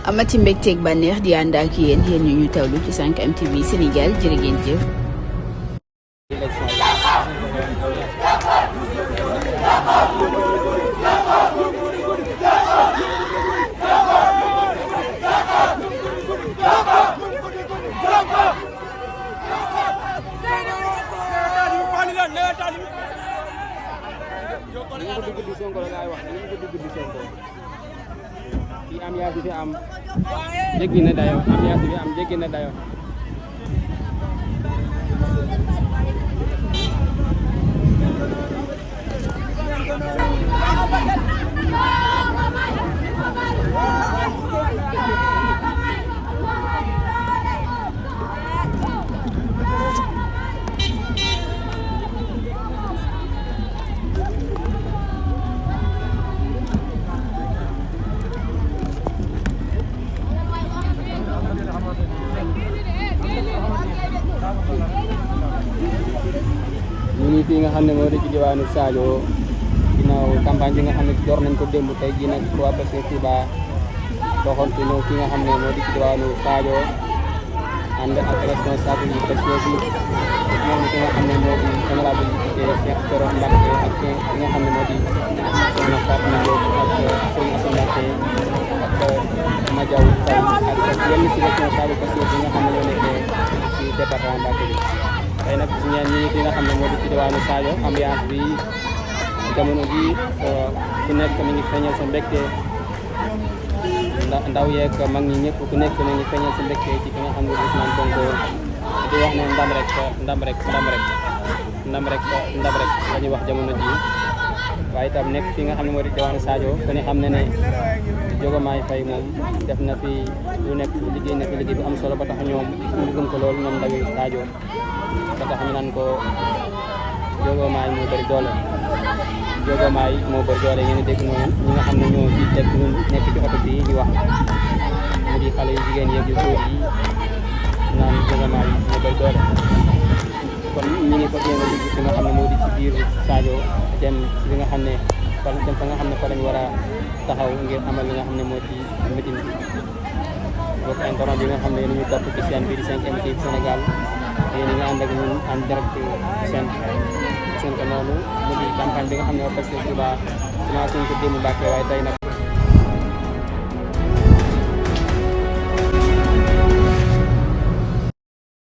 amati mbégteeg bànneex di ànd ak yéen ñu tawlu ci 5M TV Sénégal jërë ngeen jëf. ambiance bi fi am jéggi na dayo ambiance bi am jéggi na dayo ñu fi nga xam ne moo di ci diwaanu Sadio ginnaaw campagne bi nga xam ne door nañ ko démb tey jii nag waa Pastef Touba doxantu ñëw fi nga xam ne moo di ci diwaanu Sadio ànd ak responsable yi Pastef yi moom ki nga xam ne moo di honorable député Cheikh Thioro Mbacké ak ki nga xam ne moo di Soxna Fatou Diop ak Serigne Assane Mbacké ak Madiaw Faye ak yenn ci responsable Pastef yi nga xam ne ñoo nekkee ci département Mbacké bi tey nag ñi fi nga xam ne moo di ci diwaanu Sadio ambiance bi jamono ji ku nekk mi ngi feeñal sa mbégte ndaw yeeg mag ñi ñëpp ku nekk mi ngi feeñal sa mbégte ci ki nga xam ne Ousmane Sonko di wax ne ndam rek la ñuy wax jamono ji waaye itam nekk fi nga xam ne moo di diwaanu Sadio ku ne xam ne ne Diomaye Faye moom def na fi lu nekk liggéey na fi liggéey bu am solo ba tax ñoom ñu gëm ko loolu ñoom ndawi Sadio ba tax ñu naan ko Diomaye moo bëri doole Diomaye moo bëri doole ngeen dégg noonu ñi nga xam ne ñoo ci teg ñun nekk ci oto bi di wax mu di xale yu jigéen yeeg yu góor yi naan Diomaye moo bëri doole kon ñi ngi fas yéene dugg fi nga xam ne moo di ci biir Sadio dem li nga xam ne fa nga xam ne fa lañ war a taxaw ngir amal li nga xam ne moo ci meeting bi bokk internet bi nga xam ne ñu topp ci chaîne bi di 5M TV Sénégal yéen a ngi ànd ak ñun en direct seen ko noonu mu di campagne bi nga xam ne waa Pastef Touba commencé nañ ko démb Mbacké waaye tey nag